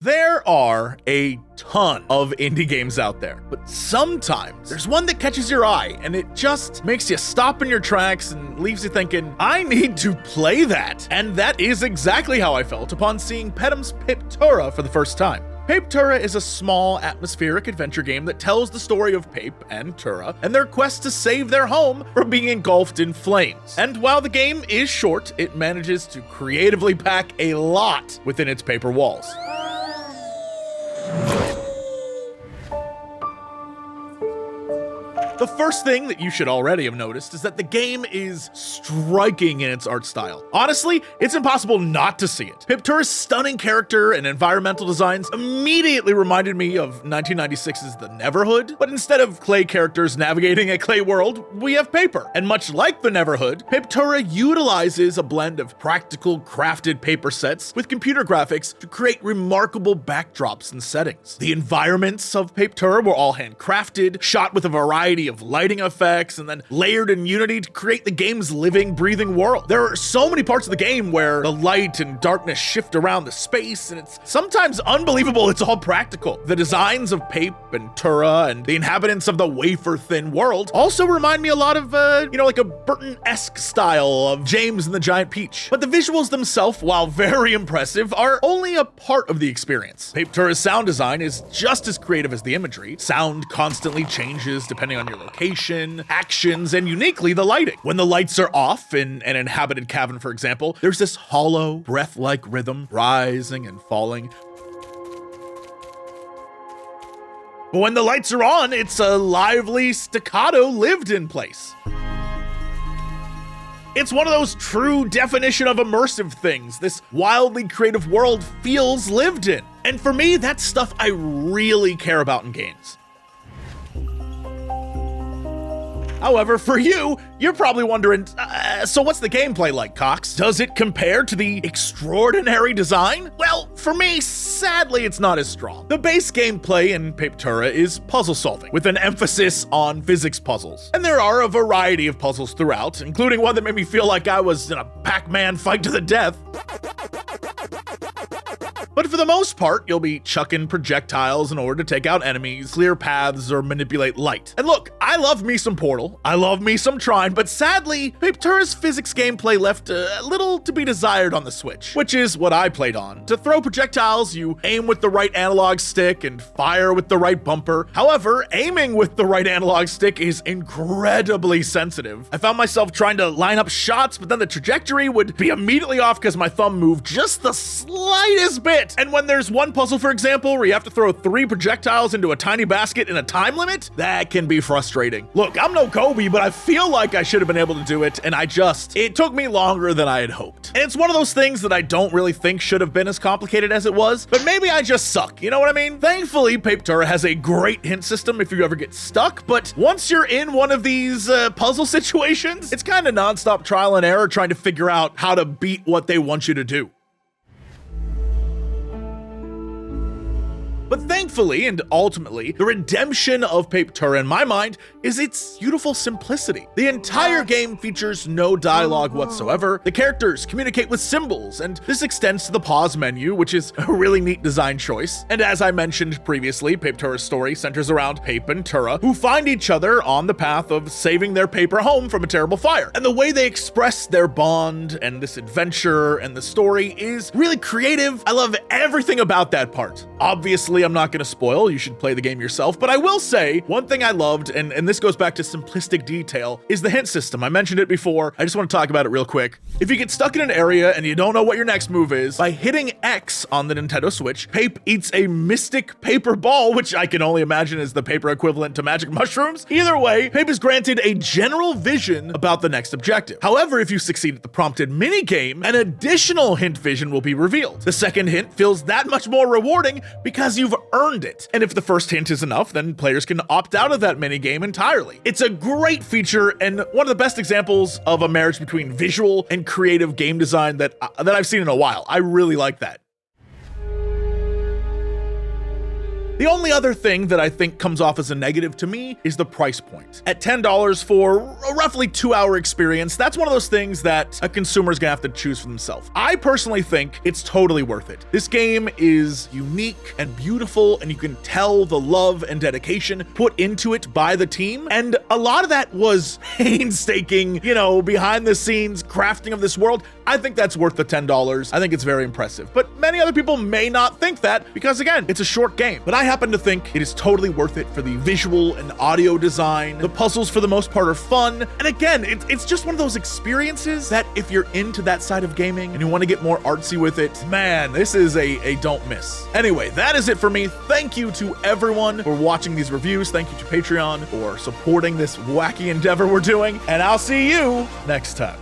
There are a ton of indie games out there, but sometimes there's one that catches your eye and it just makes you stop in your tracks and leaves you thinking, I need to play that. And that is exactly how I felt upon seeing Pedum's Papetura for the first time. Papetura is a small, atmospheric adventure game that tells the story of Pape and Tura and their quest to save their home from being engulfed in flames. And while the game is short, it manages to creatively pack a lot within its paper walls. The first thing that you should already have noticed is that the game is striking in its art style. Honestly, it's impossible not to see it. Papetura's stunning character and environmental designs immediately reminded me of 1996's The Neverhood, but instead of clay characters navigating a clay world, we have paper. And much like The Neverhood, Papetura utilizes a blend of practical, crafted paper sets with computer graphics to create remarkable backdrops and settings. The environments of Papetura were all handcrafted, shot with a variety of lighting effects, and then layered in Unity to create the game's living, breathing world. There are so many parts of the game where the light and darkness shift around the space, and it's sometimes unbelievable it's all practical. The designs of Pape and Tura and the inhabitants of the wafer-thin world also remind me a lot of, like a Burton-esque style of James and the Giant Peach. But the visuals themselves, while very impressive, are only a part of the experience. Papetura's sound design is just as creative as the imagery. Sound constantly changes depending on your location, actions, and uniquely the lighting. When the lights are off in an inhabited cavern, for example, there's this hollow, breath-like rhythm rising and falling. But when the lights are on, it's a lively, staccato, lived-in place. It's one of those true definition of immersive things. This wildly creative world feels lived in. And for me, that's stuff I really care about in games. However, for you, you're probably wondering, so what's the gameplay like, Cox? Does it compare to the extraordinary design? Well, for me, sadly, it's not as strong. The base gameplay in Papetura is puzzle solving, with an emphasis on physics puzzles. And there are a variety of puzzles throughout, including one that made me feel like I was in a Pac-Man fight to the death. But for the most part, you'll be chucking projectiles in order to take out enemies, clear paths, or manipulate light. And look, I love me some Portal, I love me some Trine, but sadly, Papetura's physics gameplay left a little to be desired on the Switch, which is what I played on. To throw projectiles, you aim with the right analog stick and fire with the right bumper. However, aiming with the right analog stick is incredibly sensitive. I found myself trying to line up shots, but then the trajectory would be immediately off because my thumb moved just the slightest bit. And when there's one puzzle, for example, where you have to throw 3 projectiles into a tiny basket in a time limit, that can be frustrating. Look, I'm no Kobe, but I feel like I should have been able to do it, and it took me longer than I had hoped. And it's one of those things that I don't really think should have been as complicated as it was, but maybe I just suck, you know what I mean? Thankfully, Papetura has a great hint system if you ever get stuck, but once you're in one of these puzzle situations, it's kind of nonstop trial and error trying to figure out how to beat what they want you to do. But thankfully, and ultimately, the redemption of Papetura in my mind is its beautiful simplicity. The entire game features no dialogue whatsoever. The characters communicate with symbols, and this extends to the pause menu, which is a really neat design choice. And as I mentioned previously, Papetura's story centers around Pape and Tura, who find each other on the path of saving their paper home from a terrible fire. And the way they express their bond and this adventure and the story is really creative. I love everything about that part. Obviously, I'm not going to spoil, you should play the game yourself, but I will say one thing I loved, and this goes back to simplistic detail, is the hint system. I mentioned it before, I just want to talk about it real quick. If you get stuck in an area and you don't know what your next move is, by hitting X on the Nintendo Switch, Pape eats a mystic paper ball, which I can only imagine is the paper equivalent to magic mushrooms. Either way, Pape is granted a general vision about the next objective. However, if you succeed at the prompted minigame, an additional hint vision will be revealed. The second hint feels that much more rewarding because you've earned it. And if the first hint is enough, then players can opt out of that minigame entirely. It's a great feature and one of the best examples of a marriage between visual and creative game design that I've seen in a while. I really like that. The only other thing that I think comes off as a negative to me is the price point. At $10 for a roughly 2-hour experience, that's one of those things that a consumer is gonna have to choose for themselves. I personally think it's totally worth it. This game is unique and beautiful, and you can tell the love and dedication put into it by the team. And a lot of that was painstaking, you know, behind the scenes crafting of this world. I think that's worth the $10. I think it's very impressive. But many other people may not think that because, again, it's a short game. But I happen to think it is totally worth it for the visual and audio design. The puzzles, for the most part, are fun. And again, it's just one of those experiences that if you're into that side of gaming and you want to get more artsy with it, man, this is a don't miss. Anyway, that is it for me. Thank you to everyone for watching these reviews. Thank you to Patreon for supporting this wacky endeavor we're doing. And I'll see you next time.